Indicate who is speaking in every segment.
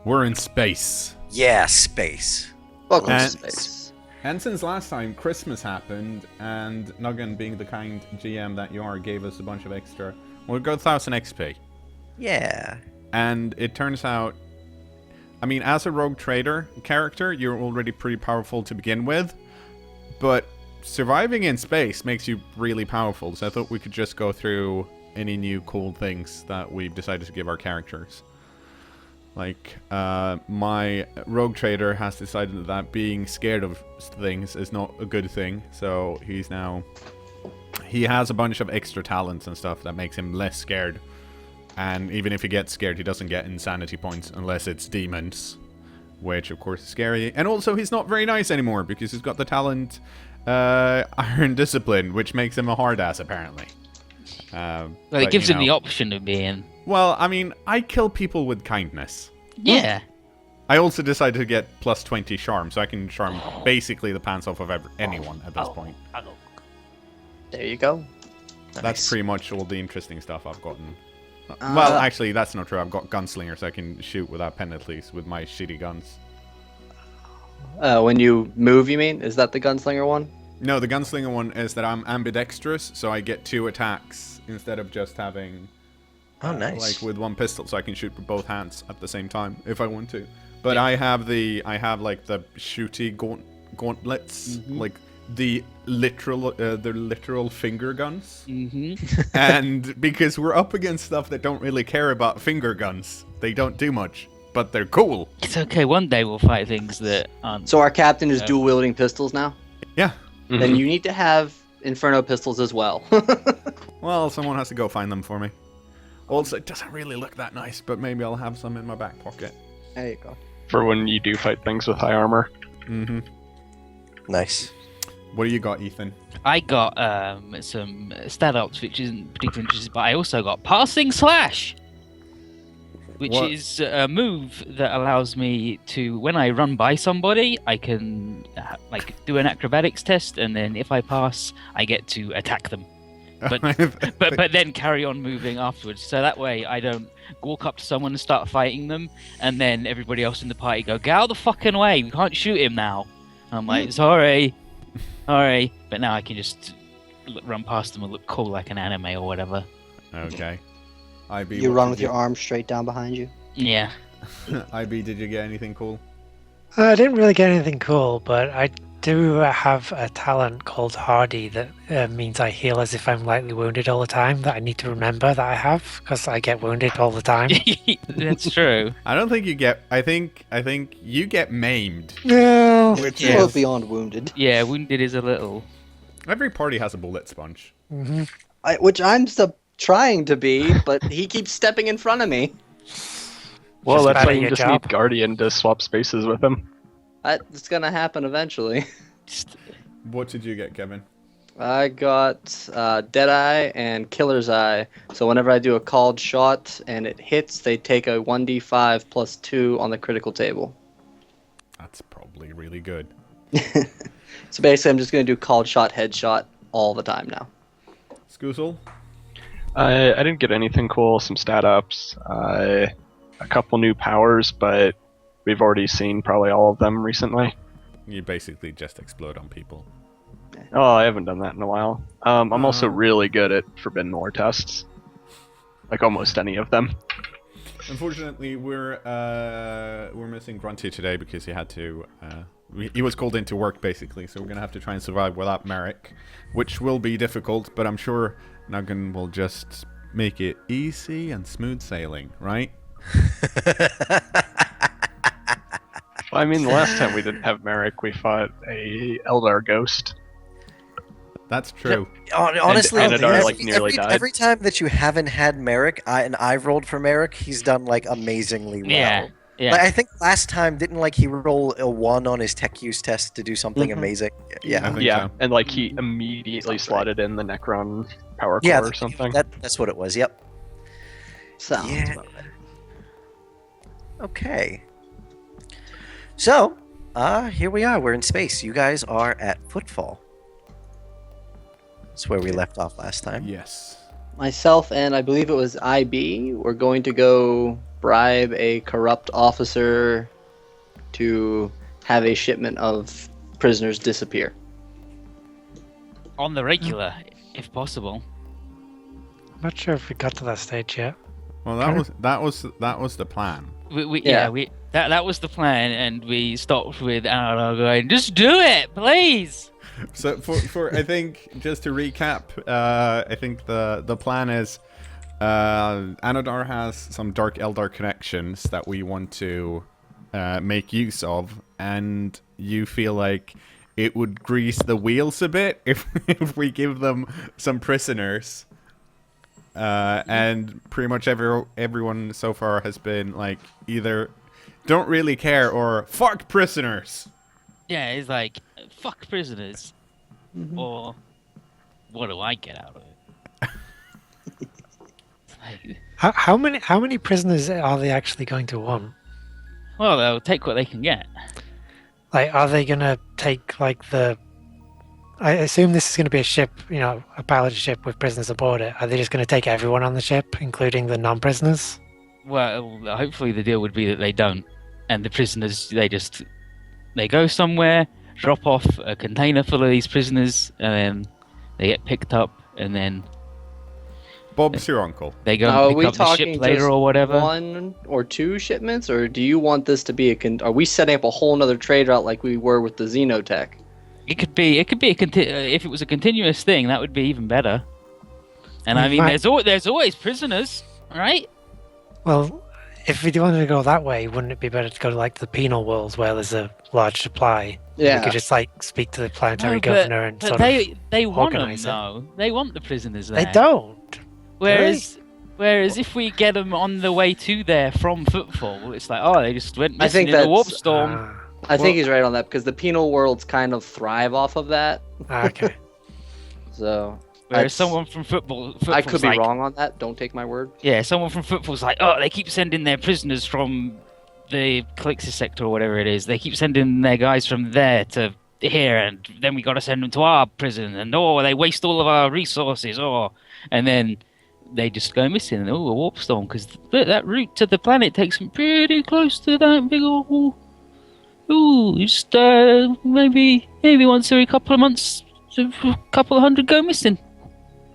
Speaker 1: We're in space.
Speaker 2: Yeah, space.
Speaker 3: Welcome to
Speaker 1: And-
Speaker 3: space.
Speaker 1: And since last time, Christmas happened, and Nuggan, being the kind GM that you are, gave us a bunch of extra. We'll go 1000 XP.
Speaker 2: Yeah.
Speaker 1: And it turns out, I mean, as a rogue trader character, you're already pretty powerful to begin with, but surviving in space makes you really powerful, so I thought we could just go through any new cool things that we've decided to give our characters. Like, my rogue trader has decided that being scared of things is not a good thing, so he has a bunch of extra talents and stuff that makes him less scared. And even if he gets scared, he doesn't get insanity points unless it's demons, which of course is scary. And also, he's not very nice anymore because he's got the talent Iron Discipline, which makes him a hard ass apparently.
Speaker 4: Well, it gives him the option of being.
Speaker 1: Well, I mean, I kill people with kindness.
Speaker 4: Yeah.
Speaker 1: I also decided to get plus 20 charm, so I can charm basically the pants off of anyone at this point.
Speaker 3: There you go.
Speaker 1: That's
Speaker 2: Nice.
Speaker 1: pretty much all the interesting stuff I've gotten. Well, actually, that's not true. I've got Gunslinger, so I can shoot without penalties with my shitty guns.
Speaker 3: When you move, you mean? Is that the gunslinger one?
Speaker 1: No, the Gunslinger one is that I'm ambidextrous, so I get 2 attacks instead of just having...
Speaker 2: Oh, nice.
Speaker 1: Like with one pistol, so I can shoot with both hands at the same time if I want to. But I have like the shooty gauntlets, like the literal finger guns.
Speaker 4: Mm-hmm.
Speaker 1: And because we're up against stuff that don't really care about finger guns, they don't do much, but they're cool.
Speaker 4: It's okay. One day we'll fight things that aren't.
Speaker 3: So our captain is dual wielding pistols now?
Speaker 1: Yeah.
Speaker 3: Then you need to have Inferno pistols as well.
Speaker 1: Well, someone has to go find them for me. Also, it doesn't really look that nice, but maybe I'll have some in my back pocket.
Speaker 3: There you go.
Speaker 5: For when you do fight things with high armor.
Speaker 1: Mm-hmm.
Speaker 2: Nice.
Speaker 1: What do you got, Ethan?
Speaker 4: I got some stat ups, which isn't particularly interesting, but I also got Passing Slash, which
Speaker 1: What?
Speaker 4: is a move that allows me to, when I run by somebody, I can like do an acrobatics test, and then if I pass, I get to attack them. But then carry on moving afterwards. So that way I don't walk up to someone and start fighting them, and then everybody else in the party go, "Get out of the fucking way! We can't shoot him now." I'm like, sorry. But now I can just run past them and look cool like an anime or whatever.
Speaker 1: Okay. IB,
Speaker 6: You
Speaker 1: what
Speaker 6: run
Speaker 1: did
Speaker 6: with your arms straight down behind you.
Speaker 4: Yeah.
Speaker 1: IB, did you get anything cool?
Speaker 7: I didn't really get anything cool, but I do have a talent called Hardy that means I heal as if I'm lightly wounded all the time, that I need to remember that I have, because I get wounded all the time.
Speaker 4: That's true.
Speaker 1: I don't think you get... I think you get maimed.
Speaker 7: No.
Speaker 1: Which
Speaker 6: Well,
Speaker 1: is...
Speaker 6: beyond wounded.
Speaker 4: Yeah, wounded is a little.
Speaker 1: Every party has a bullet sponge.
Speaker 7: Hmm.
Speaker 3: Which I'm trying to be, but he keeps stepping in front of me.
Speaker 5: Well,
Speaker 7: Just
Speaker 5: that's
Speaker 7: bad
Speaker 5: why
Speaker 7: at
Speaker 5: you
Speaker 7: your
Speaker 5: just
Speaker 7: job.
Speaker 5: need Guardian to swap spaces with him.
Speaker 3: It's gonna happen eventually.
Speaker 4: Just,
Speaker 1: What did you get, Kevin?
Speaker 3: I got Deadeye and Killer's Eye. So whenever I do a called shot and it hits, they take a 1d5 plus 2 on the critical table.
Speaker 1: That's probably really good.
Speaker 3: So basically, I'm just gonna do called shot, headshot all the time now.
Speaker 1: Scoozle?
Speaker 5: I didn't get anything cool, some stat ups, a couple new powers, but we've already seen probably all of them recently.
Speaker 1: You basically just explode on people.
Speaker 5: Oh, I haven't done that in a while. I'm also really good at Forbidden War tests. Like almost any of them.
Speaker 1: Unfortunately, we're missing Grunty today because he had to... he was called into work, basically, so we're going to have to try and survive without Merrick, which will be difficult, but I'm sure Nuggan will just make it easy and smooth sailing, right?
Speaker 5: I mean, the last time we didn't have Merrick, we fought a Eldar ghost.
Speaker 1: That's true.
Speaker 2: Honestly,
Speaker 5: And Anadar, like, nearly died.
Speaker 2: every time that you haven't had Merrick, and I've rolled for Merrick, he's done like amazingly well.
Speaker 4: yeah. Yeah.
Speaker 2: Like, I think last time didn't like he roll a 1 on his tech use test to do something amazing.
Speaker 1: I
Speaker 2: Yeah,
Speaker 1: think
Speaker 5: Yeah,
Speaker 1: so.
Speaker 5: and like he immediately slotted in the Necron power core
Speaker 2: yeah,
Speaker 5: or something.
Speaker 2: that's what it was. Yep.
Speaker 3: Sounds
Speaker 2: Yeah.
Speaker 3: about right.
Speaker 2: Okay. So, here we are. We're in space. You guys are at Footfall. That's where we left off last time.
Speaker 1: Yes.
Speaker 3: Myself and I believe it was IB were going to go bribe a corrupt officer to have a shipment of prisoners disappear.
Speaker 4: On the regular, if possible.
Speaker 7: I'm not sure if we got to that stage yet.
Speaker 1: Well, that was the plan.
Speaker 4: That was the plan, and we stopped with Anarog going, just do it, please.
Speaker 1: So for I think just to recap, I think the plan is Anodar has some Dark Eldar connections that we want to make use of, and you feel like it would grease the wheels a bit if we give them some prisoners. And pretty much everyone so far has been like either don't really care or fuck prisoners.
Speaker 4: Yeah, it's like, fuck prisoners. Or, what do I get out of it? It's like,
Speaker 7: How many prisoners are they actually going to want?
Speaker 4: well, they'll take what they can get.
Speaker 7: Like, are they gonna take like the? I assume this is going to be a ship, a piloted ship with prisoners aboard it. Are they just going to take everyone on the ship, including the non-prisoners?
Speaker 4: Well, hopefully the deal would be that they don't. And the prisoners, they go somewhere, drop off a container full of these prisoners, and then they get picked up, and then
Speaker 1: Bob's your uncle.
Speaker 4: they go
Speaker 3: Are
Speaker 4: and
Speaker 3: we
Speaker 4: pick up the
Speaker 3: talking
Speaker 4: ship later
Speaker 3: just
Speaker 4: or whatever.
Speaker 3: 1 or 2 shipments, or do you want this to be are we setting up a whole nother trade route like we were with the Xenotech?
Speaker 4: It could be if it was a continuous thing, that would be even better. And I mean,
Speaker 7: Right.
Speaker 4: there's always prisoners, right?
Speaker 7: Well, if we wanted to go that way, wouldn't it be better to go to like the penal worlds where there's a large supply?
Speaker 3: Yeah.
Speaker 7: We could just like speak to the planetary
Speaker 4: No,
Speaker 7: governor and
Speaker 4: but
Speaker 7: sort
Speaker 4: they want them
Speaker 7: organise it.
Speaker 4: though. They want the prisoners there.
Speaker 7: They don't.
Speaker 4: Whereas if we get them on the way to there from Footfall, it's like, oh, they just went
Speaker 3: I
Speaker 4: missing
Speaker 3: think
Speaker 4: in a warp
Speaker 3: that's-
Speaker 4: storm.
Speaker 3: I think he's right on that because the penal worlds kind of thrive off of that.
Speaker 7: Okay.
Speaker 3: So
Speaker 4: Whereas someone from Footfall's
Speaker 3: I could be
Speaker 4: like,
Speaker 3: wrong on that. Don't take my word.
Speaker 4: Yeah, someone from Footfall's like, oh, they keep sending their prisoners from the Calixis sector or whatever it is. They keep sending their guys from there to here, and then we got to send them to our prison, and they waste all of our resources, and then they just go missing. A warp storm, because that route to the planet takes them pretty close to that big old. Just maybe once every couple of months, a couple of hundred go missing.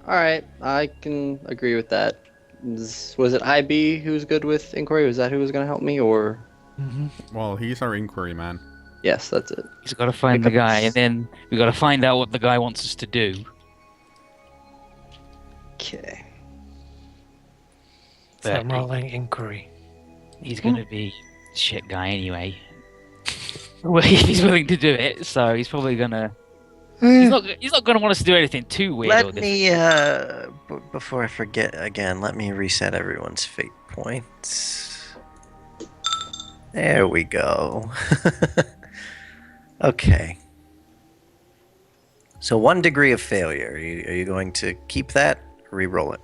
Speaker 3: All right, I can agree with that. Was it IB who's good with inquiry? Was that who was going to help me, or?
Speaker 1: Well, he's our inquiry man.
Speaker 3: Yes, that's it.
Speaker 4: He's got to find the guy, and then we got to find out what the guy wants us to do.
Speaker 3: Okay.
Speaker 7: So I'm rolling inquiry.
Speaker 4: He's going to be a shit guy anyway. Well, he's willing to do it, so he's probably going to. He's not going to want us to do anything too weird.
Speaker 2: Let me, before I forget again, let me reset everyone's fate points. There we go. Okay. So 1 degree of failure. Are you going to keep that or re-roll it?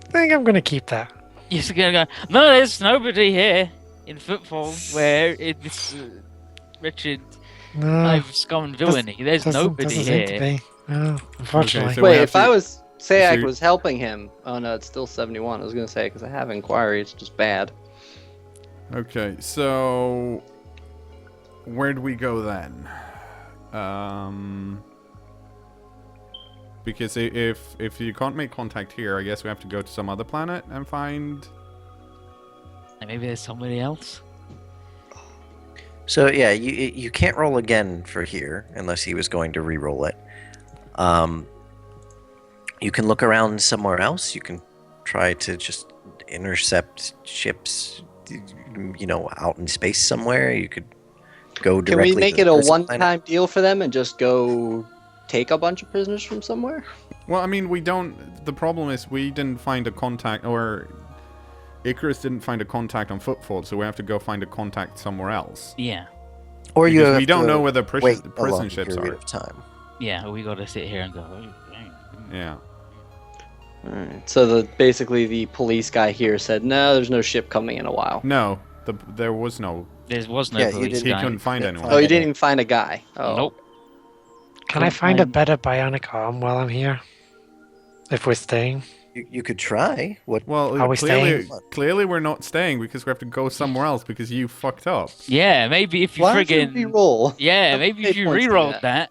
Speaker 7: I think I'm going to keep that.
Speaker 4: You're just going to go, no, there's nobody here in Footfall where it's Richard.
Speaker 7: No,
Speaker 4: I've scum and villainy. There's nobody
Speaker 7: doesn't seem to
Speaker 4: here.
Speaker 7: be. No, unfortunately.
Speaker 1: Okay, so we
Speaker 3: Wait,
Speaker 1: have
Speaker 3: if I
Speaker 1: to-
Speaker 3: was Sayak
Speaker 1: so-
Speaker 3: was helping him. Oh no, it's still 71. I was going to say because I have inquiry. It's just bad.
Speaker 1: Okay, so where do we go then? Because if you can't make contact here, I guess we have to go to some other planet and find.
Speaker 4: And maybe there's somebody else.
Speaker 2: So yeah, you can't roll again for here unless he was going to re-roll it. You can look around somewhere else. You can try to just intercept ships, out in space somewhere. You could go
Speaker 3: Can
Speaker 2: directly.
Speaker 3: we make
Speaker 2: to
Speaker 3: it
Speaker 2: the
Speaker 3: a
Speaker 2: first
Speaker 3: one-time
Speaker 2: planet.
Speaker 3: deal for them and just go take a bunch of prisoners from somewhere?
Speaker 1: Well, I mean, we don't. The problem is we didn't find a contact, or Icarus didn't find a contact on Footfall, so we have to go find a contact somewhere else.
Speaker 4: Yeah.
Speaker 2: Or you
Speaker 1: Because
Speaker 2: have
Speaker 1: we don't
Speaker 2: to
Speaker 1: know where the
Speaker 2: wait a
Speaker 1: prison
Speaker 2: long
Speaker 1: ships
Speaker 2: period
Speaker 1: are.
Speaker 2: of time.
Speaker 4: Yeah, we got to sit here and go.
Speaker 1: Yeah.
Speaker 3: Alright. So basically the police guy here said, no, there's no ship coming in a while.
Speaker 1: No, there was no.
Speaker 4: There was no
Speaker 2: Yeah, you
Speaker 4: police
Speaker 2: didn't-
Speaker 1: He
Speaker 4: guy.
Speaker 1: couldn't find
Speaker 2: Yeah,
Speaker 1: anyone.
Speaker 3: Oh, you didn't even find a guy. Oh.
Speaker 4: Nope.
Speaker 7: Can I
Speaker 4: Couldn't
Speaker 7: find a
Speaker 4: find-
Speaker 7: better bionic arm while I'm here? If we're staying?
Speaker 2: You could try. What?
Speaker 1: Well,
Speaker 7: Are we
Speaker 1: clearly we're not staying because we have to go somewhere else because you fucked up.
Speaker 4: Yeah, maybe if you
Speaker 3: Why don't you
Speaker 4: friggin'
Speaker 3: re-roll?
Speaker 4: yeah,
Speaker 3: Don't
Speaker 4: maybe
Speaker 3: pay
Speaker 4: if you
Speaker 3: points to
Speaker 4: re-rolled
Speaker 3: that.
Speaker 4: that.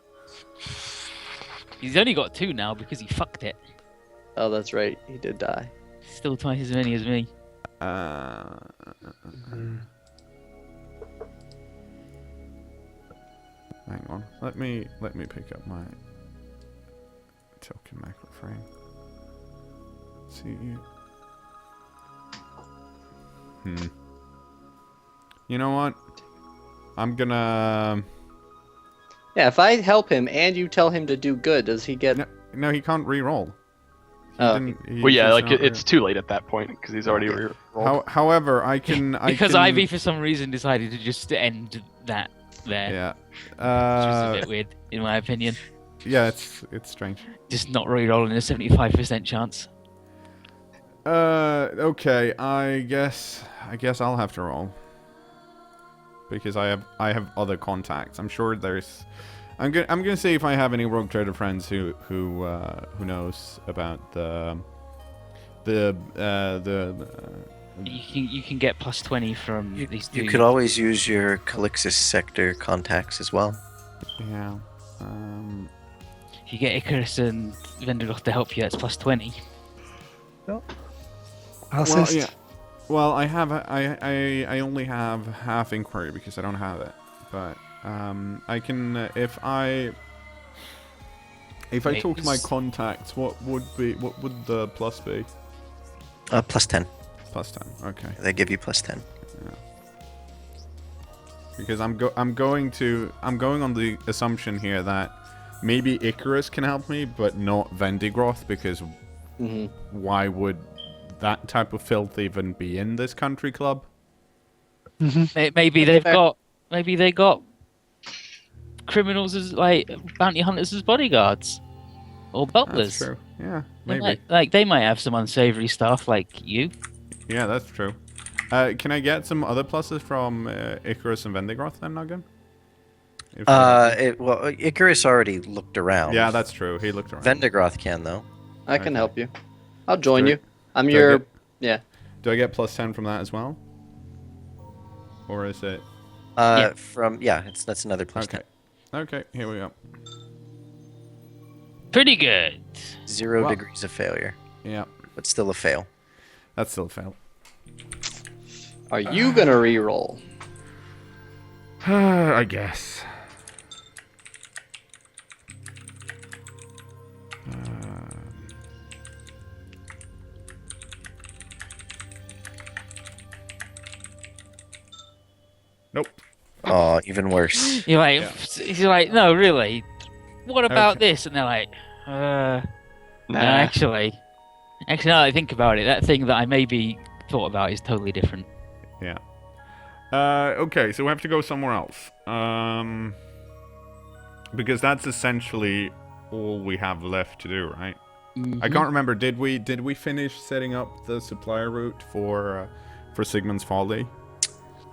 Speaker 4: He's only got 2 now because he fucked it.
Speaker 3: Oh, that's right. He did die.
Speaker 4: Still twice as many as me.
Speaker 1: Hang on. Let me pick up my token macro frame. See. You know what? I'm gonna.
Speaker 3: Yeah, if I help him and you tell him to do good, does he get?
Speaker 1: No, he can't re-roll.
Speaker 3: Oh.
Speaker 5: Well, yeah, like it's too late at that point because he's already rolled.
Speaker 1: However, I can.
Speaker 4: Because Ivy, for some reason, decided to just end that there.
Speaker 1: Yeah.
Speaker 4: Which was a bit weird, in my opinion.
Speaker 1: Yeah, it's strange.
Speaker 4: Just not re-rolling a 75% chance.
Speaker 1: Okay. I guess I'll have to roll because I have other contacts. I'm sure there's. I'm gonna see if I have any rogue trader friends who knows about the.
Speaker 4: You can get plus 20 from these two.
Speaker 2: You could always use your Calixis sector contacts as well.
Speaker 1: Yeah.
Speaker 4: If you get Icarus and Venderoth to help you, that's plus 20.
Speaker 7: I'll
Speaker 1: Well,
Speaker 7: assist.
Speaker 1: yeah. Well, I only have half inquiry because I don't have it, but I can if I talk to my contacts, what would the plus be?
Speaker 2: Plus 10.
Speaker 1: Plus 10. Okay.
Speaker 2: They give you plus 10.
Speaker 1: Because I'm going on the assumption here that maybe Icarus can help me, but not Vendigroth, because why would that type of filth even be in this country club?
Speaker 4: Maybe they got criminals as like bounty hunters as bodyguards or butlers.
Speaker 1: That's true. Yeah,
Speaker 4: They
Speaker 1: maybe.
Speaker 4: they might have some unsavory stuff like you.
Speaker 1: Yeah, that's true. Can I get some other pluses from Icarus and Vendigroth then, Noggin?
Speaker 2: Well, Icarus already looked around.
Speaker 1: Yeah, that's true. He looked around.
Speaker 2: Vendigroth can though.
Speaker 3: I can
Speaker 1: Okay.
Speaker 3: help you. I'll join
Speaker 1: Do
Speaker 3: you. I'm
Speaker 1: do I
Speaker 3: your.
Speaker 1: get-
Speaker 3: Yeah.
Speaker 1: Do I get plus 10 from that as well? Or is it...
Speaker 2: That's another plus
Speaker 1: Okay. Okay, here we go.
Speaker 4: Pretty good.
Speaker 2: 10. 0
Speaker 1: Well-
Speaker 2: degrees of failure,
Speaker 1: Yeah,
Speaker 2: but still a fail.
Speaker 1: that's still a fail.
Speaker 3: Are you gonna re-roll?
Speaker 1: I guess. Nope.
Speaker 2: Oh, even worse.
Speaker 4: You're like,
Speaker 1: Yeah.
Speaker 4: you're like, no, really. What about
Speaker 1: Okay.
Speaker 4: this? And they're like, no,
Speaker 5: Nah.
Speaker 4: actually, now that I think about it, that thing that I maybe thought about is totally different.
Speaker 1: Yeah. Okay, so we have to go somewhere else. Because that's essentially all we have left to do, right? I can't remember. Did we finish setting up the supplier route for Sigmund's Folly?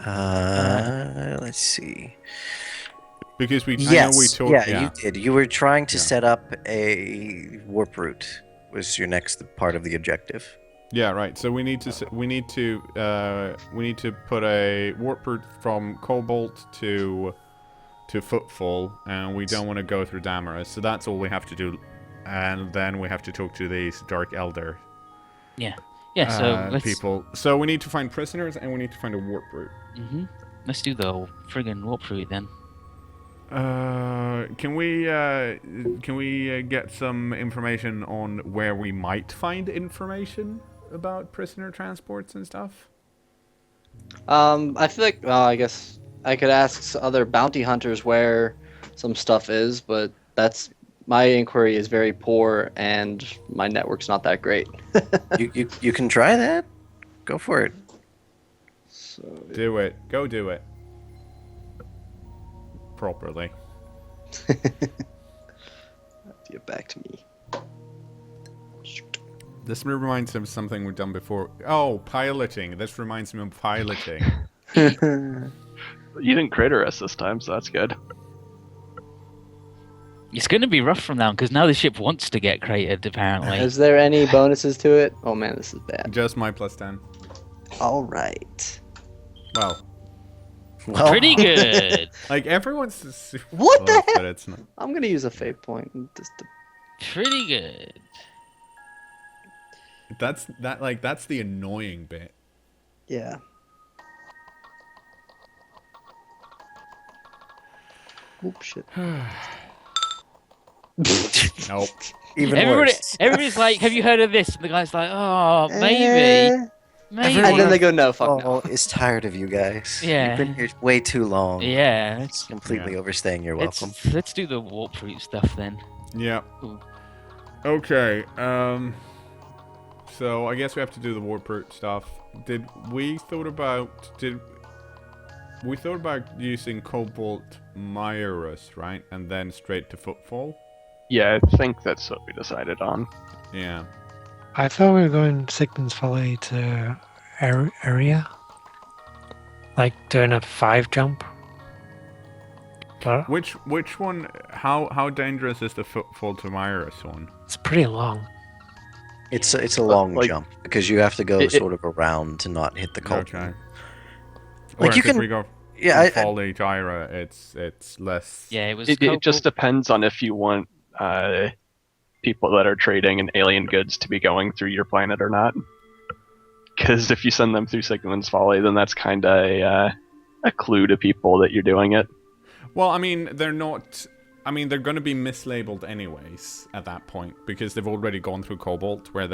Speaker 2: Let's see.
Speaker 1: Because I know we
Speaker 2: Yes,
Speaker 1: talked.
Speaker 2: yeah, you did. You were trying to
Speaker 1: Yeah.
Speaker 2: set up a warp route. Was your next part of the objective?
Speaker 1: Yeah, right. So we need to put a warp route from Cobalt to Footfall, and we don't want to go through Damaris. So that's all we have to do, and then we have to talk to these Dark Elder
Speaker 4: Yeah, so let's
Speaker 1: people. So we need to find prisoners, and we need to find a warp route.
Speaker 4: let's do the whole friggin' warp route then.
Speaker 1: Can we get some information on where we might find information about prisoner transports and stuff?
Speaker 3: I feel like. I guess I could ask other bounty hunters where some stuff is, but my inquiry is very poor and my network's not that great.
Speaker 2: You can try that. Go for it.
Speaker 3: So,
Speaker 1: Do it. Go do it. Properly.
Speaker 3: get back to me. Shoot.
Speaker 1: This reminds me of something we've done before. Oh, piloting. This reminds me of piloting.
Speaker 5: You didn't crater us this time, so that's good.
Speaker 4: It's going to be rough from now because now the ship wants to get created. Apparently,
Speaker 3: Is there any bonuses to it? Oh man, this is bad.
Speaker 1: Just my +10.
Speaker 3: All right.
Speaker 1: Well,
Speaker 2: Well,
Speaker 4: pretty good.
Speaker 1: like everyone's super
Speaker 3: What the
Speaker 1: close,
Speaker 3: heck?
Speaker 1: but it's not.
Speaker 3: I'm gonna use a fate point. Just to...
Speaker 4: Pretty good.
Speaker 1: That's the annoying bit.
Speaker 3: Yeah. Oop, shit.
Speaker 1: Nope.
Speaker 2: even
Speaker 4: Everybody,
Speaker 2: worse.
Speaker 4: everybody's like, "Have you heard of this?" And the guy's like, "Oh, maybe,
Speaker 3: Eh.
Speaker 4: maybe."
Speaker 3: And then they go, no, fuck
Speaker 2: Oh,
Speaker 3: no.
Speaker 2: is tired of you guys.
Speaker 4: Yeah.
Speaker 2: You've been here way too long.
Speaker 4: Yeah,
Speaker 2: Completely overstaying your
Speaker 4: let's
Speaker 2: welcome.
Speaker 4: let's do the warp route stuff then.
Speaker 1: Yeah.
Speaker 4: Ooh.
Speaker 1: Okay. So I guess we have to do the warp route stuff. We thought about using Cobalt Myros, right? And then straight to Footfall?
Speaker 5: Yeah, I think that's what we decided on.
Speaker 1: Yeah.
Speaker 7: I thought we were going Sigmund's Folly to area, like doing a 5 jump. But
Speaker 1: Which one? How dangerous is the Footfall to Myros one?
Speaker 7: it's pretty long.
Speaker 2: It's a long
Speaker 5: like-
Speaker 2: jump because you have to go sort of around to not hit the cult.
Speaker 1: Okay.
Speaker 2: Like, you
Speaker 1: Whereas if
Speaker 2: can-
Speaker 1: we go
Speaker 2: Yeah, I,
Speaker 1: Folly to Ira, it's less.
Speaker 4: Yeah, it was.
Speaker 5: It just
Speaker 4: Cobalt-
Speaker 5: depends on if you want people that are trading in alien goods to be going through your planet or not. Because if you send them through Sigmund's Folly, then that's kind of a clue to people that you're doing it.
Speaker 1: Well, I mean, they're not. I mean, they're going to be mislabeled anyways at that point because they've already gone through Cobalt, where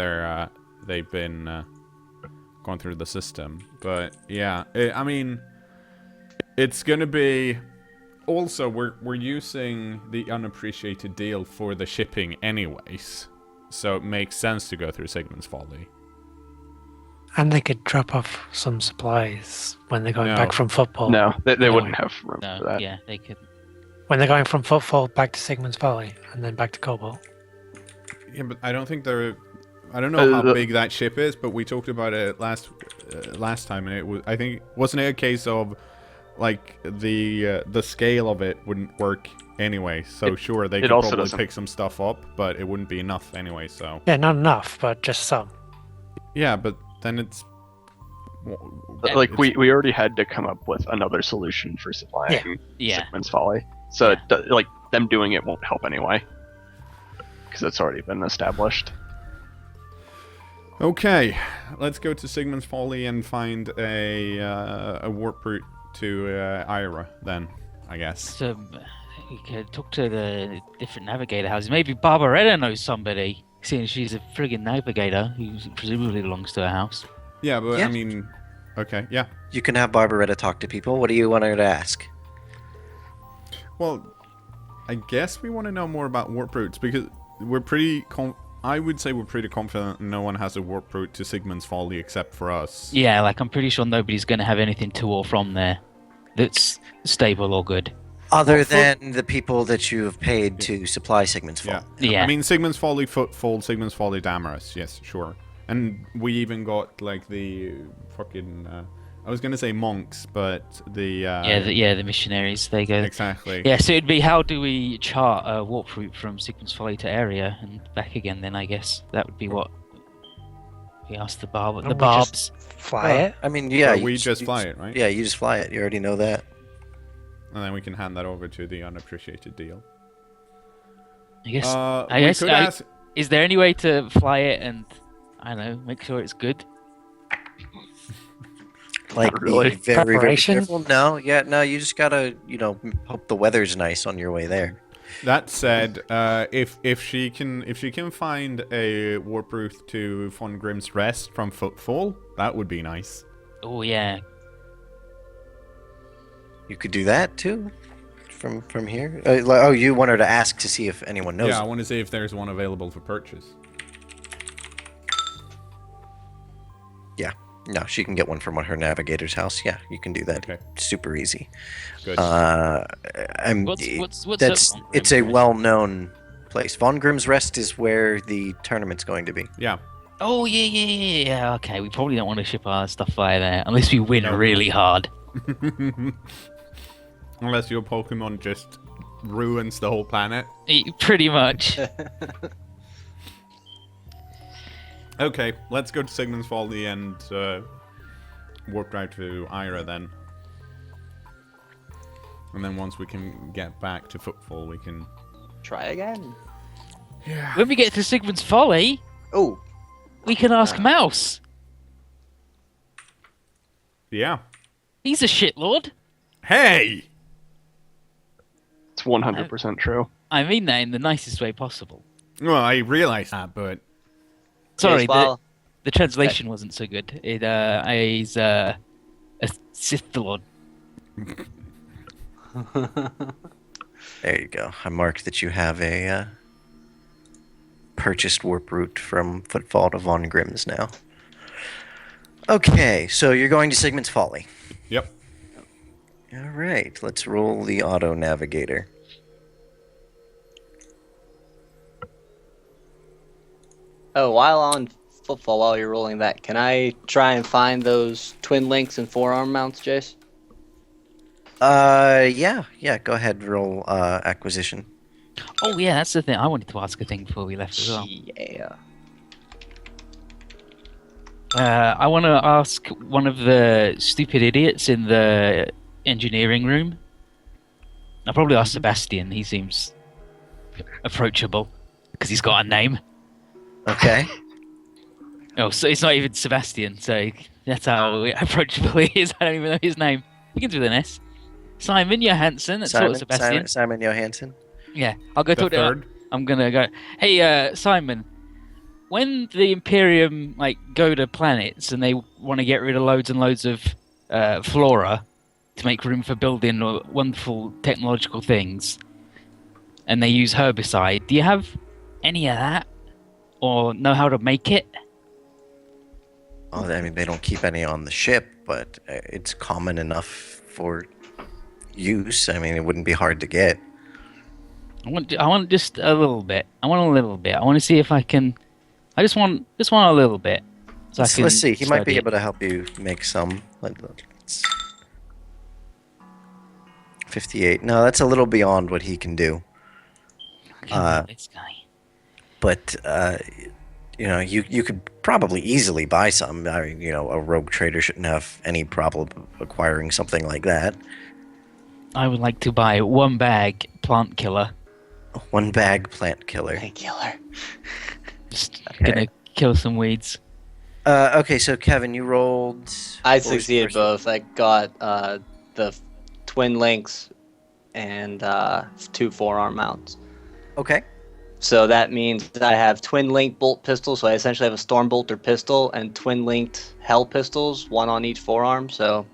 Speaker 1: they've been gone through the system. But yeah, I mean, it's going to be. Also, we're using the unappreciated deal for the shipping anyways, so it makes sense to go through Sigmund's Folly.
Speaker 7: And they could drop off some supplies when they're going
Speaker 1: No.
Speaker 7: back from Footfall.
Speaker 5: No, they
Speaker 7: No.
Speaker 5: wouldn't have room
Speaker 4: No,
Speaker 5: for that.
Speaker 4: yeah, they could.
Speaker 7: When they're going from Footfall back to Sigmund's Folly and then back to Cobalt.
Speaker 1: Yeah, but I don't think they're. I don't know how
Speaker 5: the-
Speaker 1: big that ship is, but we talked about it last time, and it was. I think wasn't it a case of like the scale of it wouldn't work anyway. So sure, they
Speaker 5: it
Speaker 1: could
Speaker 5: also
Speaker 1: probably
Speaker 5: doesn't-
Speaker 1: pick some stuff up, but it wouldn't be enough anyway. So
Speaker 7: Yeah, not enough, but just some.
Speaker 1: yeah, but then it's.
Speaker 5: Like
Speaker 1: it's-
Speaker 5: we already had to come up with another solution for supplying
Speaker 4: Yeah,
Speaker 5: Sigmund's Folly. So like them doing it won't help anyway. Because it's already been established.
Speaker 1: Okay, let's go to Sigmund's Folly and find a warp route to Ira. Then I guess.
Speaker 4: so we could talk to the different navigator houses. Maybe Barbarella knows somebody, seeing she's a friggin' navigator who presumably belongs to a house.
Speaker 1: Yeah, but
Speaker 2: Yeah.
Speaker 1: I mean, okay, yeah.
Speaker 2: you can have Barbaretta talk to people. What do you want her to ask?
Speaker 1: Well, I guess we want to know more about warp routes because we're pretty. I would say we're pretty confident no one has a warp route to Sigmund's Folly except for us.
Speaker 4: Yeah, like I'm pretty sure nobody's going to have anything to or from there that's stable or good.
Speaker 2: Other
Speaker 1: Well,
Speaker 2: than the people that you have paid to supply Sigmund's
Speaker 1: Yeah.
Speaker 2: Folly.
Speaker 4: Yeah.
Speaker 1: I mean, Sigmund's Folly, Footfall, Sigmund's Folly, Damaris. Yes, sure. And we even got like the fucking. I was gonna say monks, but the.
Speaker 4: The missionaries. They go.
Speaker 1: Exactly.
Speaker 4: Yeah, so it'd be how do we chart a warp route from Sigmund's Folly to area and back again? Then I guess that would be what we asked the
Speaker 7: Don't we
Speaker 4: barbs.
Speaker 7: just fly it?
Speaker 2: I mean, yeah.
Speaker 1: So we just
Speaker 2: you
Speaker 1: fly it, right?
Speaker 2: Yeah, you just fly it. You already know that.
Speaker 1: And then we can hand that over to the unappreciated deal.
Speaker 4: I guess.
Speaker 1: We
Speaker 4: guess
Speaker 1: could
Speaker 4: I-
Speaker 1: ask.
Speaker 4: Is there any way to fly it and I don't know, make sure it's good?
Speaker 2: Like,
Speaker 5: Not really.
Speaker 2: be very, very
Speaker 7: Preparation?
Speaker 2: careful. No, yeah, no. You just gotta, hope the weather's nice on your way there.
Speaker 1: That said, if she can find a warp route to Von Grimm's Rest from Footfall, that would be nice.
Speaker 4: Oh yeah.
Speaker 2: You could do that too, from here. You want her to ask to see if anyone knows.
Speaker 1: Yeah, I want to see if there's one available for purchase.
Speaker 2: No, she can get one from her navigator's house. Yeah, you can do that.
Speaker 1: Okay.
Speaker 2: Super easy.
Speaker 1: Good.
Speaker 4: What's
Speaker 2: It's
Speaker 4: up,
Speaker 2: a
Speaker 4: Grimm's Rest?
Speaker 2: well-known place. Von Grimm's Rest is where the tournament's going to be.
Speaker 1: Yeah.
Speaker 4: Oh yeah. Okay, we probably don't want to ship our stuff via there unless we win
Speaker 1: No.
Speaker 4: really hard.
Speaker 1: Unless your Pokemon just ruins the whole planet.
Speaker 4: Pretty much.
Speaker 1: Okay, let's go to Sigmund's Folly and warp drive to Ira then. And then once we can get back to Footfall, we can...
Speaker 3: Try again.
Speaker 1: Yeah.
Speaker 4: When we get to Sigmund's Folly,
Speaker 3: Oh,
Speaker 4: we can ask Mouse.
Speaker 1: Yeah.
Speaker 4: He's a shitlord.
Speaker 1: Hey!
Speaker 5: It's 100% true.
Speaker 4: I mean that in the nicest way possible.
Speaker 1: Well, I realize that, but...
Speaker 4: Sorry,
Speaker 3: yes, well,
Speaker 4: the translation wasn't so good. He's a Sith Lord.
Speaker 2: There you go. I marked that you have a purchased warp route from Footfall to Von Grimm's now. Okay, so you're going to Sigmund's Folly.
Speaker 1: Yep.
Speaker 2: All right, let's roll the auto navigator.
Speaker 3: oh, while on Footfall, while you're rolling that, can I try and find those twin links and forearm mounts, Jace?
Speaker 2: Yeah. Go ahead, roll acquisition.
Speaker 4: Oh yeah, that's the thing. I wanted to ask a thing before we left as well.
Speaker 3: Yeah.
Speaker 4: I want to ask one of the stupid idiots in the engineering room. I'll probably ask Sebastian. He seems approachable because he's got a name.
Speaker 2: Okay.
Speaker 4: Oh, so it's not even Sebastian. So that's how approachable he is. I don't even know his name. Begins with an S. Simon Johansson. That's sort of Sebastian.
Speaker 2: Simon Johansson.
Speaker 4: Yeah, I'll go
Speaker 1: The
Speaker 4: talk to
Speaker 1: third?
Speaker 4: I'm gonna go. Hey, Simon. When the Imperium go to planets and they want to get rid of loads and loads of flora to make room for building wonderful technological things, and they use herbicide, do you have any of that, or know how to make it?
Speaker 2: Oh, I mean, they don't keep any on the ship, but it's common enough for use. I mean, it wouldn't be hard to get.
Speaker 4: I want just a little bit. I want a little bit. I want to see if I can. I just want a little bit. So
Speaker 2: Let's see. He might be
Speaker 4: study
Speaker 2: able to help you make some. Let's- 58. No, that's a little beyond what he can do.
Speaker 4: it. Okay, this guy.
Speaker 2: But you could probably easily buy some. I mean, a rogue trader shouldn't have any problem acquiring something like that.
Speaker 4: I would like to buy 1 bag plant killer.
Speaker 2: 1 bag plant killer.
Speaker 3: Killer.
Speaker 4: Just
Speaker 2: Okay.
Speaker 4: gonna kill some weeds.
Speaker 2: Okay, so Kevin, you rolled.
Speaker 3: I
Speaker 2: what was the
Speaker 3: succeeded
Speaker 2: first one?
Speaker 3: both. I got the twin links and 2 forearm mounts.
Speaker 2: Okay.
Speaker 3: So that means that I have twin linked bolt pistols. So I essentially have a storm bolter pistol and twin linked hell pistols, 1 on each forearm. So,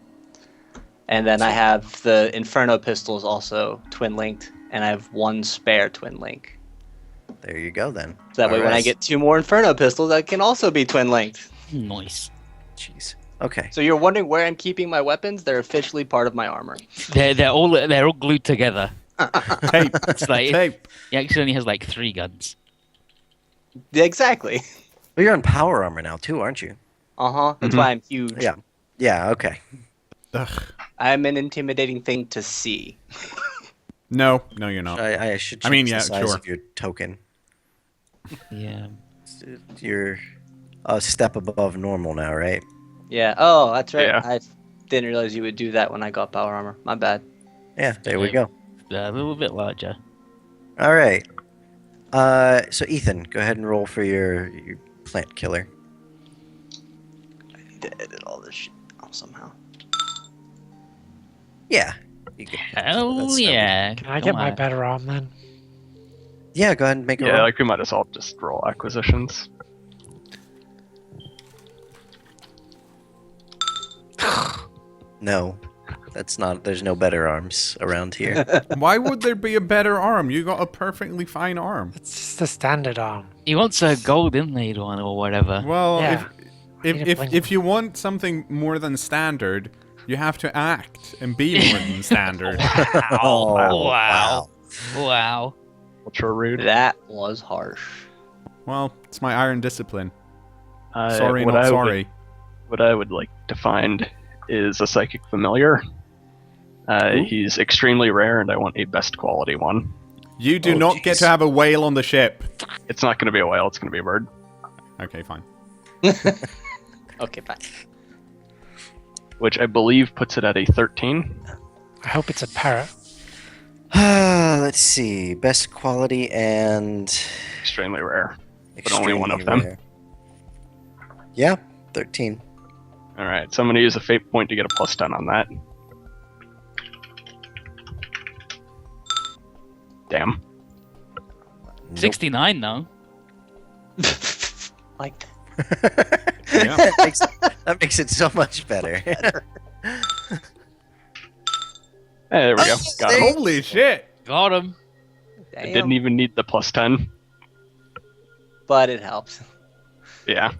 Speaker 3: and then I have the inferno pistols also twin linked, and I have 1 spare twin link.
Speaker 2: There you go then.
Speaker 3: So that way, when I
Speaker 2: Alright.
Speaker 3: get 2 more inferno pistols, I can also be twin linked.
Speaker 4: Nice.
Speaker 2: Jeez. Okay.
Speaker 3: So you're wondering where I'm keeping my weapons? They're officially part of my armor.
Speaker 4: They're all glued together.
Speaker 1: Tape.
Speaker 4: It's like
Speaker 1: Tape.
Speaker 4: he actually only has 3 guns.
Speaker 3: Exactly.
Speaker 2: Well, you're on power armor now too, aren't you?
Speaker 3: That's why I'm huge.
Speaker 2: Yeah. Yeah. Okay.
Speaker 1: Ugh.
Speaker 3: I'm an intimidating thing to see.
Speaker 1: No, you're not.
Speaker 2: I should. Change
Speaker 1: I mean,
Speaker 2: the
Speaker 1: yeah,
Speaker 2: size
Speaker 1: sure.
Speaker 2: of your token.
Speaker 4: Yeah.
Speaker 2: You're a step above normal now, right?
Speaker 3: Yeah. Oh, that's right.
Speaker 5: Yeah.
Speaker 3: I didn't realize you would do that when I got power armor. My bad.
Speaker 2: Yeah. There we go.
Speaker 4: A little bit larger.
Speaker 2: All right. So Ethan, go ahead and roll for your plant killer.
Speaker 3: I need to edit all this shit out somehow.
Speaker 2: Yeah. You can,
Speaker 4: Oh
Speaker 2: that's no-
Speaker 4: yeah.
Speaker 7: Can I
Speaker 4: Come
Speaker 7: get my
Speaker 4: on.
Speaker 7: better arm then?
Speaker 2: Yeah. Go ahead and make a
Speaker 5: Yeah,
Speaker 2: roll.
Speaker 5: we might as well just roll acquisitions.
Speaker 2: No. That's not. There's no better arms around here.
Speaker 1: Why would there be a better arm? You got a perfectly fine arm.
Speaker 7: It's just the standard arm.
Speaker 4: He wants a gold inlaid one or whatever.
Speaker 1: Well,
Speaker 7: Yeah. Need a bling.
Speaker 1: if you want something more than standard, you have to act and be more than standard.
Speaker 2: Oh,
Speaker 4: wow. Wow.
Speaker 5: Ultra rude.
Speaker 3: That was harsh.
Speaker 1: Well, it's my iron discipline. Sorry,
Speaker 5: what
Speaker 1: not
Speaker 5: I
Speaker 1: sorry.
Speaker 5: what I would like to find is a psychic familiar. He's extremely rare, and I want a best quality one.
Speaker 1: You do not get to have a whale on the ship.
Speaker 5: It's not going to be a whale, it's going to be a bird.
Speaker 1: Okay, fine.
Speaker 3: Okay, fine.
Speaker 5: Which I believe puts it at a 13.
Speaker 7: I hope it's a parrot.
Speaker 2: Let's see. Best quality and
Speaker 5: Extremely rare. But only one of them.
Speaker 2: rare. Yeah, 13.
Speaker 5: Alright, so I'm going to use a fate point to get a +10 on that. Damn.
Speaker 4: 69 though.
Speaker 3: Like
Speaker 1: Yeah.
Speaker 2: That makes it so much better.
Speaker 5: Hey, there we go. Got him.
Speaker 1: Holy shit!
Speaker 4: Got him.
Speaker 5: I didn't even need the +10.
Speaker 3: But it helps.
Speaker 5: Yeah.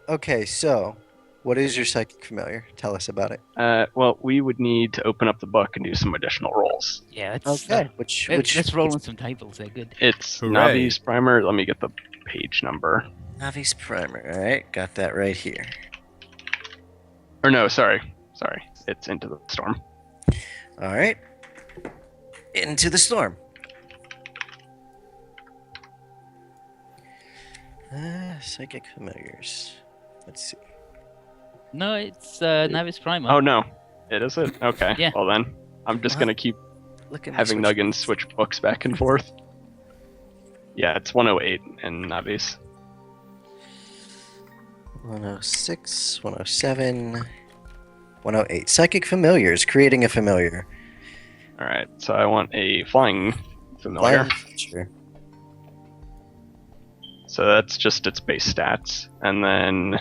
Speaker 2: Okay, so what is your psychic familiar? Tell us about it.
Speaker 5: Well, we would need to open up the book and do some additional rolls.
Speaker 4: Yeah, let's,
Speaker 2: Okay, which
Speaker 4: let's roll on some tables. They're good.
Speaker 5: It's
Speaker 1: Hooray.
Speaker 5: Navi's primer. Let me get the page number.
Speaker 2: Navi's primer. All right, got that right here.
Speaker 5: Or no, sorry. It's Into the Storm.
Speaker 2: All right, into the storm. Psychic familiars. Let's see.
Speaker 4: No, it's Navis Primer.
Speaker 5: Oh no, it is it. Okay.
Speaker 4: Yeah.
Speaker 5: Well then, I'm just gonna keep
Speaker 2: Look at
Speaker 5: having Nuggin switch books back and forth. Yeah, it's 108 in Navi's.
Speaker 2: 106, 107, 108. Psychic familiars. Creating a familiar.
Speaker 5: All right. So I want a flying familiar.
Speaker 2: Flying feature.
Speaker 5: So that's just its base stats, and then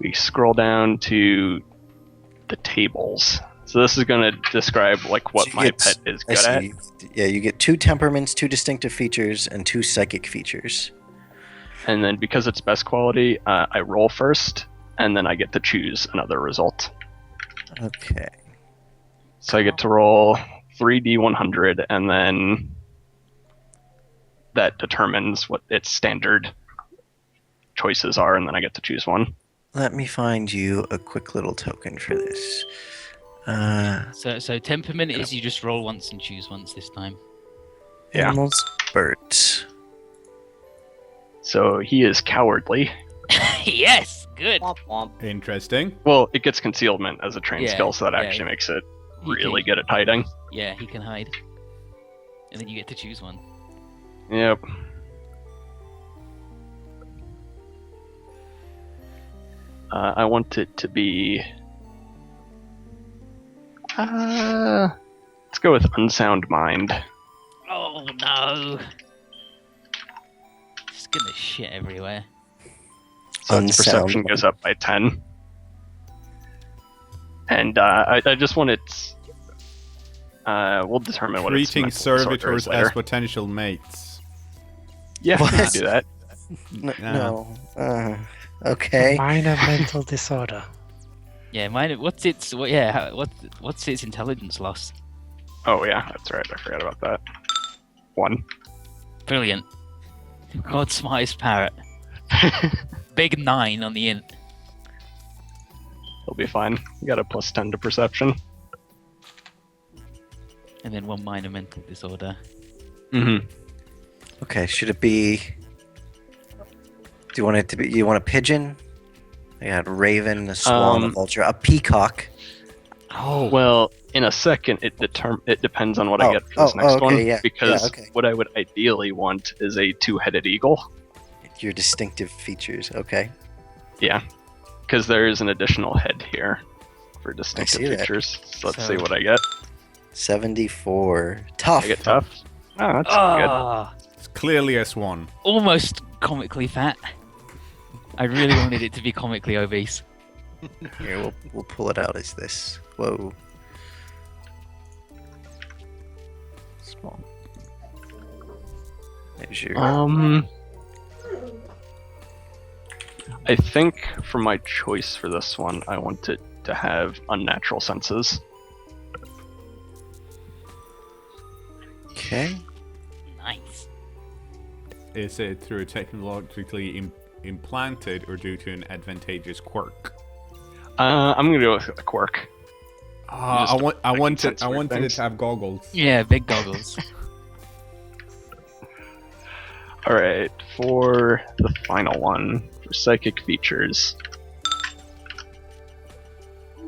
Speaker 5: we scroll down to the tables. So this is going to describe like what
Speaker 2: So you
Speaker 5: my
Speaker 2: get-
Speaker 5: pet is
Speaker 2: I
Speaker 5: good at.
Speaker 2: see. Yeah, you get 2 temperaments, 2 distinctive features, and 2 psychic features.
Speaker 5: And then because it's best quality, I roll first, and then I get to choose another result.
Speaker 2: Okay.
Speaker 5: So I get to roll 3d100, and then that determines what its standard choices are, and then I get to choose one.
Speaker 2: Let me find you a quick little token for this.
Speaker 4: So temperament is you just roll once and choose once this time.
Speaker 5: Yeah.
Speaker 2: Animals, birds.
Speaker 5: So he is cowardly.
Speaker 4: Yes, good.
Speaker 3: Womp womp.
Speaker 1: Interesting.
Speaker 5: Well, it gets concealment as a trained
Speaker 4: Yeah,
Speaker 5: skill, so that
Speaker 4: yeah.
Speaker 5: actually makes it
Speaker 4: He
Speaker 5: really
Speaker 4: can-
Speaker 5: good at hiding.
Speaker 4: Yeah, he can hide. And then you get to choose one.
Speaker 5: Yep. I want it to be. Let's go with Unsound Mind.
Speaker 4: Oh no! Just gonna shit everywhere.
Speaker 5: So its
Speaker 2: Unsound
Speaker 5: perception
Speaker 2: Mind.
Speaker 5: goes up by 10. And I just want its. We'll determine what its
Speaker 1: Treating
Speaker 5: mental disorder is
Speaker 1: servitors
Speaker 5: later.
Speaker 1: as potential mates.
Speaker 5: Yeah, we
Speaker 2: What?
Speaker 5: can do that.
Speaker 2: No. Okay.
Speaker 7: Minor mental disorder.
Speaker 4: Yeah, mine. What's its? What's its intelligence loss?
Speaker 5: Oh yeah, that's right. I forgot about that. 1.
Speaker 4: Brilliant. God's smartest parrot. Big 9 on the int.
Speaker 5: He'll be fine. You got a +10 to perception.
Speaker 4: And then 1 minor mental disorder.
Speaker 5: Mm-hmm.
Speaker 2: Okay, should it be... Do you want it to be... You want a pigeon? I got a raven, a swan, a vulture, a peacock.
Speaker 4: Oh.
Speaker 5: Well, in a second, it depends on what I get for this next
Speaker 2: okay,
Speaker 5: one.
Speaker 2: yeah,
Speaker 5: because
Speaker 2: yeah, okay.
Speaker 5: what I would ideally want is a 2-headed eagle.
Speaker 2: Your distinctive features, okay.
Speaker 5: Yeah, because there is an additional head here for distinctive
Speaker 2: see that.
Speaker 5: features. So let's
Speaker 4: So-
Speaker 5: see what I get.
Speaker 2: 74. Tough.
Speaker 5: I get tough. Oh, that's good.
Speaker 4: Ah,
Speaker 1: It's clearly a swan.
Speaker 4: almost comically fat. I really wanted it to be comically obese.
Speaker 2: Here, we'll pull it out as this. Whoa. Small. There's your...
Speaker 5: I think for my choice for this one, I want it to have unnatural senses.
Speaker 2: Okay.
Speaker 4: Nice.
Speaker 1: Is it through technologically implanted or due to an advantageous quirk?
Speaker 5: I'm gonna go with a quirk.
Speaker 1: I wanted
Speaker 5: sensory
Speaker 1: it
Speaker 5: things.
Speaker 1: to have goggles.
Speaker 4: Yeah, big goggles.
Speaker 5: All right, for the final one, for psychic features.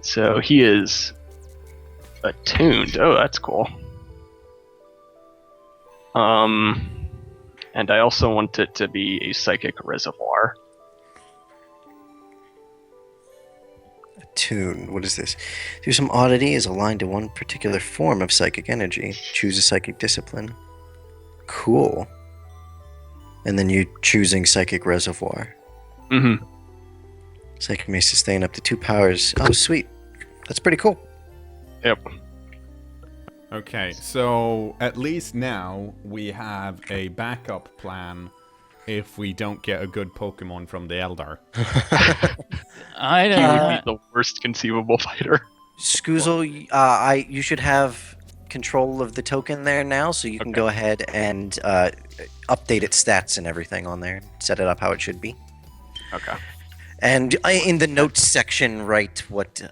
Speaker 5: So he is attuned. Oh, that's cool. And I also want it to be a psychic reservoir.
Speaker 2: Attune. What is this? Through some oddity is aligned to one particular form of psychic energy. Choose a psychic discipline. Cool. And then you're choosing psychic reservoir.
Speaker 5: Mm-hmm.
Speaker 2: Psychic may sustain up to 2 powers. Oh, sweet. That's pretty cool.
Speaker 5: Yep.
Speaker 1: Okay, so at least now we have a backup plan if we don't get a good Pokemon from the Eldar.
Speaker 4: I
Speaker 5: He
Speaker 4: don't
Speaker 5: would be the worst conceivable fighter.
Speaker 2: Scoozle, you should have control of the token there now, so you can
Speaker 5: Okay.
Speaker 2: go ahead and update its stats and everything on there. Set it up how it should be.
Speaker 5: Okay.
Speaker 2: And in the notes section, write what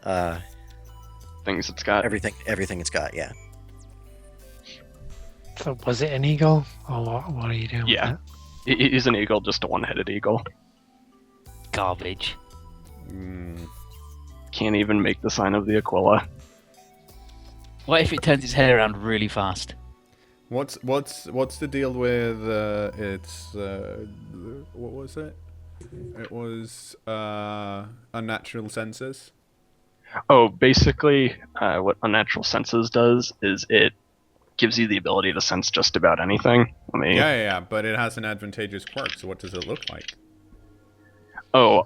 Speaker 5: Things it's got.
Speaker 2: everything it's got. Yeah.
Speaker 7: So was it an eagle, or what are you doing
Speaker 5: Yeah.
Speaker 7: with
Speaker 5: He's an eagle, just a one-headed eagle.
Speaker 4: garbage.
Speaker 5: Can't even make the sign of the Aquila.
Speaker 4: What if it turns its head around really fast?
Speaker 1: What's the deal with what was it? It was unnatural senses.
Speaker 5: Oh, basically, what Unnatural Senses does is it gives you the ability to sense just about anything.
Speaker 1: Yeah, but it has an advantageous quirk. So what does it look like?
Speaker 5: Oh,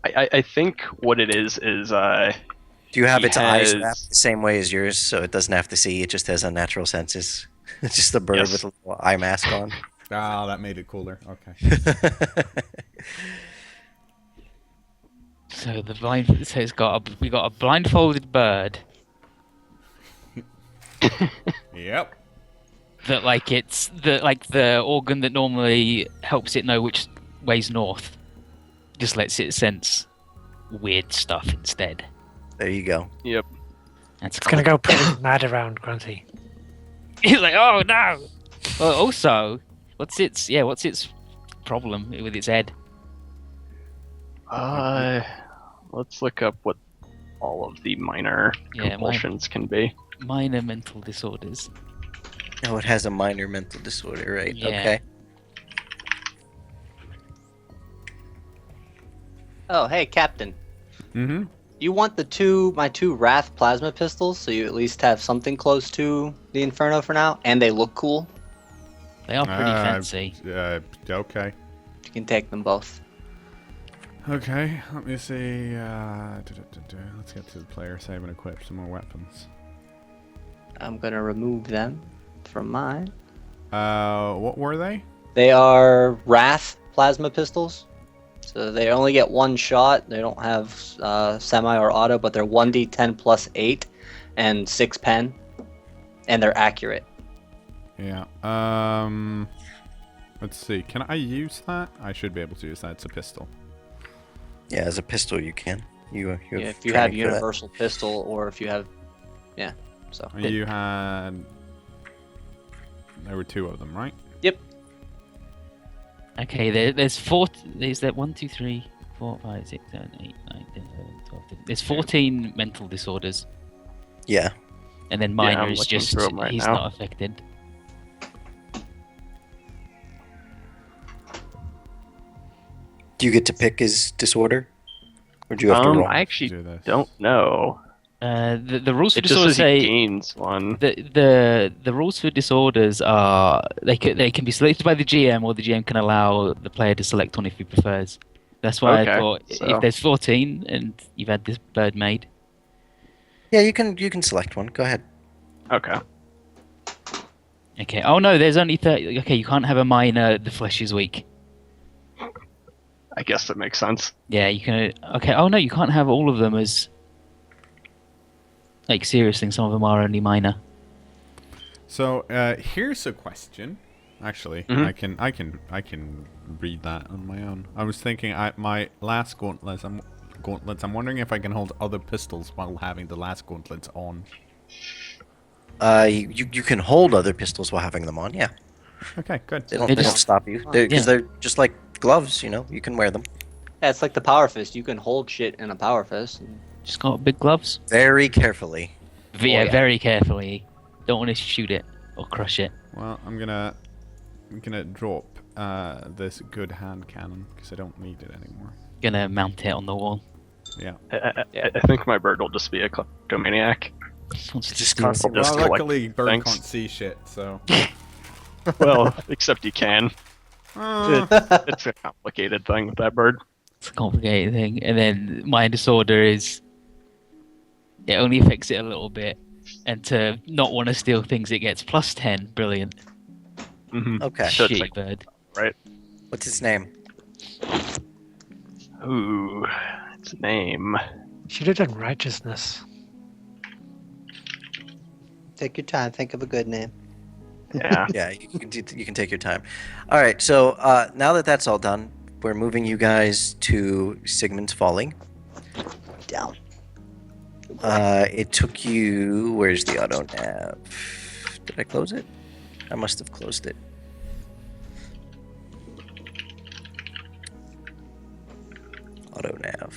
Speaker 5: I think what it is
Speaker 2: Do you have
Speaker 5: He
Speaker 2: its eyes
Speaker 5: has-
Speaker 2: wrapped the same way as yours, so it doesn't have to see? It just has unnatural senses. It's just the bird
Speaker 5: Yes.
Speaker 2: with a little eye mask on.
Speaker 1: Ah, that made it cooler. Okay.
Speaker 4: So we got a blindfolded bird
Speaker 1: Yep.
Speaker 4: that it's the organ that normally helps it know which way's north. Just lets it sense weird stuff instead.
Speaker 2: There you go.
Speaker 5: Yep.
Speaker 4: That's
Speaker 7: It's gonna go pretty mad around Grunty.
Speaker 4: He's like, oh no. Well, also, what's its problem with its head?
Speaker 5: Let's look up what all of the minor
Speaker 4: Yeah,
Speaker 5: compulsions can be.
Speaker 4: Minor mental disorders.
Speaker 2: Oh, it has a minor mental disorder, right?
Speaker 4: Yeah.
Speaker 2: Okay.
Speaker 3: Oh, hey, Captain.
Speaker 1: Mm-hmm.
Speaker 3: You want my two Wrath plasma pistols, so you at least have something close to the Inferno for now, and they look cool.
Speaker 4: They are pretty fancy.
Speaker 1: Okay.
Speaker 3: You can take them both.
Speaker 1: Okay, let me see. Let's get to the player save and equip some more weapons.
Speaker 3: I'm gonna remove them from mine.
Speaker 1: What were they?
Speaker 3: They are Wrath plasma pistols. So they only get one shot. They don't have semi or auto, but they're 1d10 plus 8 and 6 pen. And they're accurate.
Speaker 1: Yeah. Let's see. Can I use that? I should be able to use that. It's a pistol.
Speaker 2: Yeah, as a pistol you can. You have
Speaker 3: Yeah, if you
Speaker 2: training
Speaker 3: have
Speaker 2: for that.
Speaker 3: universal pistol, or if you have, yeah. So
Speaker 1: You had. There were 2 of them, right?
Speaker 3: yep.
Speaker 4: Okay, there's 4. There's that 1, 2, 3, 4, 5, 6, 7, 8, 9, 10, 11, 12. 13. There's 14 mental disorders,
Speaker 2: Yeah.
Speaker 4: and then minor
Speaker 5: I'm
Speaker 4: is
Speaker 5: looking
Speaker 4: just
Speaker 5: through 'em right
Speaker 4: he's
Speaker 5: now.
Speaker 4: not affected.
Speaker 2: Do you get to pick his disorder? Or do you have to roll?
Speaker 5: I actually
Speaker 1: Do this.
Speaker 5: don't know.
Speaker 4: The rules for
Speaker 5: It just
Speaker 4: disorders
Speaker 5: says he
Speaker 4: say
Speaker 5: gains one.
Speaker 4: the rules for disorders are they can be selected by the GM, or the GM can allow the player to select one if he prefers. That's why I
Speaker 5: Okay,
Speaker 4: thought
Speaker 5: so-
Speaker 4: if there's 14 and you've had this bird made,
Speaker 2: Yeah, you can select one. Go ahead.
Speaker 5: Okay.
Speaker 4: okay. Oh no, there's only 30. Okay, you can't have a minor. The flesh is weak.
Speaker 5: I guess that makes sense.
Speaker 4: Yeah, you can. Okay. Oh no, you can't have all of them as like serious things. Some of them are only minor.
Speaker 1: So here's a question. Actually,
Speaker 5: Mhm.
Speaker 1: I can read that on my own. I was thinking my last gauntlet. I'm gauntlets. I'm wondering if I can hold other pistols while having the last gauntlets on.
Speaker 2: You can hold other pistols while having them on. Yeah,
Speaker 1: Okay, good.
Speaker 2: they don't
Speaker 4: They
Speaker 2: they don't
Speaker 4: just-
Speaker 2: stop you because they're just like gloves. You know, you can wear them.
Speaker 3: Yeah, it's like the power fist. You can hold shit in a power fist.
Speaker 4: Just got big gloves.
Speaker 2: Very carefully.
Speaker 4: Yeah,
Speaker 3: yeah.
Speaker 4: very carefully. Don't want to shoot it or crush it.
Speaker 1: Well, I'm gonna drop this good hand cannon because I don't need it anymore.
Speaker 4: Gonna mount it on the wall.
Speaker 1: Yeah.
Speaker 5: I think my bird will just be a kleptomaniac.
Speaker 4: Just wants to
Speaker 2: Just
Speaker 4: steal
Speaker 2: constantly-
Speaker 5: Just
Speaker 1: Well,
Speaker 5: collect
Speaker 1: luckily, bird
Speaker 5: things.
Speaker 1: can't see shit, so.
Speaker 5: Well, except you can.
Speaker 1: Uh,
Speaker 5: It's a complicated thing with that bird.
Speaker 4: It's a complicated thing. And then my disorder is it only affects it a little bit. And to not want to steal things, it gets plus 10. Brilliant.
Speaker 5: Mm-hmm.
Speaker 2: Okay.
Speaker 5: So it's
Speaker 4: Shitty
Speaker 5: like,
Speaker 4: bird.
Speaker 5: right?
Speaker 2: What's its name?
Speaker 5: Ooh, its name.
Speaker 7: Should have done righteousness.
Speaker 3: Take your time. Think of a good name.
Speaker 5: Yeah.
Speaker 2: Yeah, you can take your time. All right, so now that that's all done, we're moving you guys to Sigmund's Folly.
Speaker 3: Down.
Speaker 2: It took you. Where's the auto nav? Did I close it? I must have closed it. Auto nav.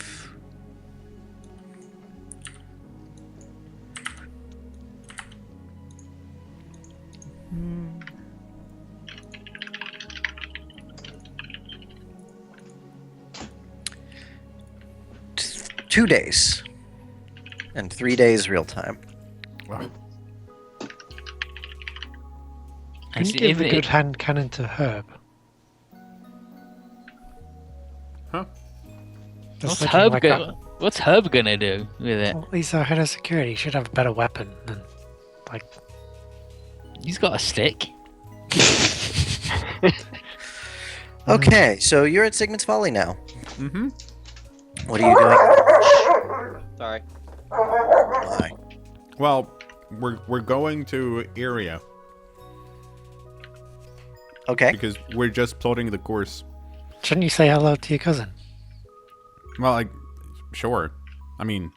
Speaker 2: T- 2 days. And 3 days real time.
Speaker 1: well,
Speaker 4: I
Speaker 7: Can you
Speaker 4: see-
Speaker 7: give a
Speaker 4: if
Speaker 7: good
Speaker 4: it-
Speaker 7: hand cannon to Herb?
Speaker 1: huh?
Speaker 7: Just
Speaker 4: What's
Speaker 7: looking
Speaker 4: Herb,
Speaker 7: like
Speaker 4: go- what's Herb gonna do with it?
Speaker 7: Well, he's our head of security. He should have a better weapon than, like,
Speaker 4: He's got a stick.
Speaker 2: Okay, so you're at Sigmund's Folly now.
Speaker 1: Mm-hmm.
Speaker 2: What are you doing?
Speaker 3: Sorry.
Speaker 2: Why?
Speaker 1: Well, we're going to area
Speaker 2: Okay.
Speaker 1: because we're just plotting the course.
Speaker 7: shouldn't you say hello to your cousin?
Speaker 1: Well, sure. I mean,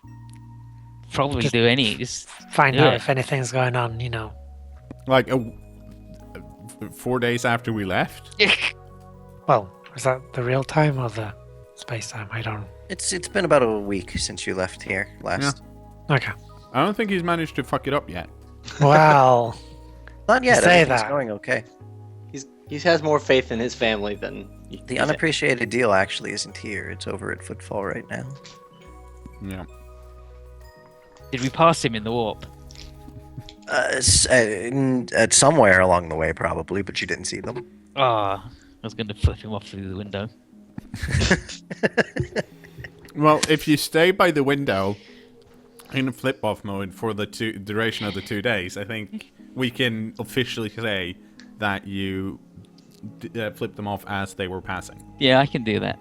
Speaker 4: Probably
Speaker 7: Just-
Speaker 4: do any. Just
Speaker 7: Find
Speaker 4: Yeah.
Speaker 7: out if anything's going on, you know.
Speaker 1: like 4 days after we left.
Speaker 7: Well, is that the real time or the space time? I don't.
Speaker 2: It's been about a week since you left here last.
Speaker 7: Okay.
Speaker 1: I don't think he's managed to fuck it up yet.
Speaker 7: Well,
Speaker 2: Not yet.
Speaker 7: Say
Speaker 2: Everything's
Speaker 7: that.
Speaker 2: going okay.
Speaker 3: He has more faith in his family than
Speaker 2: The unappreciated deal actually isn't here. It's over at Footfall right now.
Speaker 1: Yeah.
Speaker 4: did we pass him in the warp?
Speaker 2: Somewhere along the way, probably, but you didn't see them.
Speaker 4: Ah, I was going to flip him off through the window.
Speaker 1: Well, if you stay by the window in flip-off mode for the duration of the 2 days, I think we can officially say that you flipped them off as they were passing.
Speaker 4: Yeah, I can do that.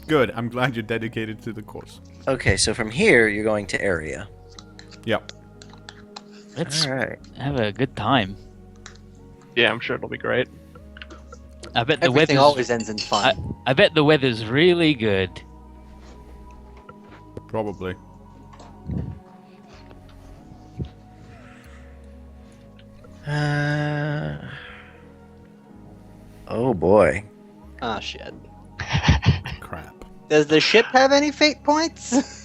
Speaker 1: Good. I'm glad you're dedicated to the course.
Speaker 2: Okay, so from here, you're going to area.
Speaker 1: Yep.
Speaker 4: Let's
Speaker 2: All right.
Speaker 4: have a good time.
Speaker 5: Yeah, I'm sure it'll be great.
Speaker 4: I bet the
Speaker 3: everything
Speaker 4: weather's
Speaker 3: always ends in fun.
Speaker 4: I bet the weather's really good.
Speaker 1: Probably.
Speaker 2: Oh boy.
Speaker 3: Ah, shit.
Speaker 1: Crap.
Speaker 3: Does the ship have any fate points?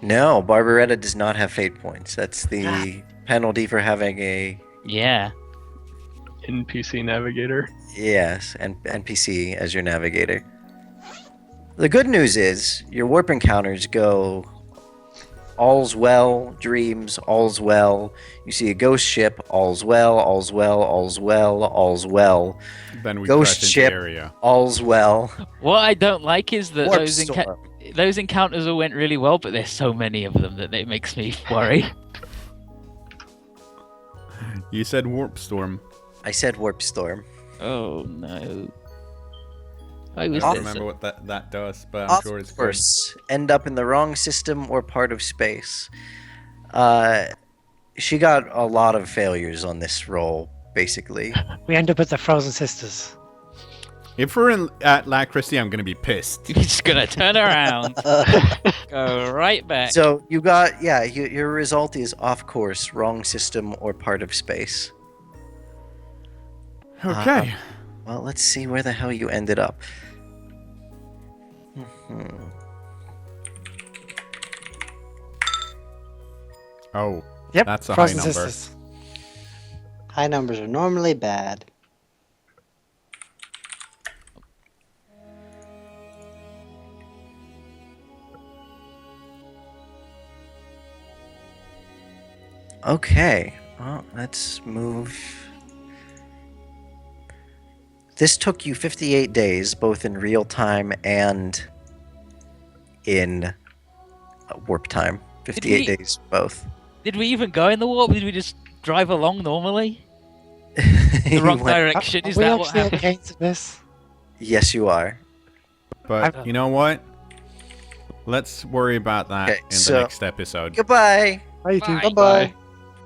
Speaker 2: No, Barbaretta does not have fate points. That's the penalty for having a
Speaker 4: Yeah.
Speaker 5: NPC navigator.
Speaker 2: NPC as your navigator. The good news is your warp encounters go all's well, dreams, all's well. You see a ghost ship, all's well, all's well, all's well, all's well,
Speaker 1: Then we
Speaker 2: Ghost
Speaker 1: crash into
Speaker 2: ship.
Speaker 1: area.
Speaker 2: all's well.
Speaker 4: What I don't like is that
Speaker 2: Warp
Speaker 4: those
Speaker 2: storm.
Speaker 4: those encounters all went really well, but there's so many of them that it makes me worry.
Speaker 1: You said warp storm.
Speaker 2: I said warp storm.
Speaker 4: Oh no. I
Speaker 1: I
Speaker 4: was
Speaker 1: don't
Speaker 2: Off-
Speaker 1: remember what that does, but I'm
Speaker 2: Of
Speaker 1: sure it's good.
Speaker 2: course, end up in the wrong system or part of space. She got a lot of failures on this roll, basically.
Speaker 7: we end up at the Frozen Sisters.
Speaker 1: If we're at La Christie, I'm gonna be pissed.
Speaker 4: You're just gonna turn around, go right back.
Speaker 2: So you got, yeah, your result is off course, wrong system, or part of space.
Speaker 1: Okay.
Speaker 2: Well, let's see where the hell you ended up.
Speaker 1: Oh,
Speaker 7: Yep.
Speaker 1: that's a high
Speaker 7: Frozen
Speaker 1: number.
Speaker 7: Sisters.
Speaker 3: High numbers are normally bad.
Speaker 2: Okay, well, let's move. This took you 58 days, both in real time and in warp time. 58
Speaker 4: we-
Speaker 2: days, both.
Speaker 4: Did we even go in the warp? Did we just drive along normally? The
Speaker 2: You
Speaker 4: wrong
Speaker 2: went-
Speaker 4: direction? Is
Speaker 7: Are we
Speaker 4: that what
Speaker 7: actually
Speaker 4: happened?
Speaker 7: against this?
Speaker 2: Yes, you are.
Speaker 1: But you know what? Let's worry about that
Speaker 2: Okay,
Speaker 1: in the
Speaker 2: so-
Speaker 1: next episode.
Speaker 2: Goodbye.
Speaker 7: Bye, dude.
Speaker 4: Bye.
Speaker 3: Bye-bye.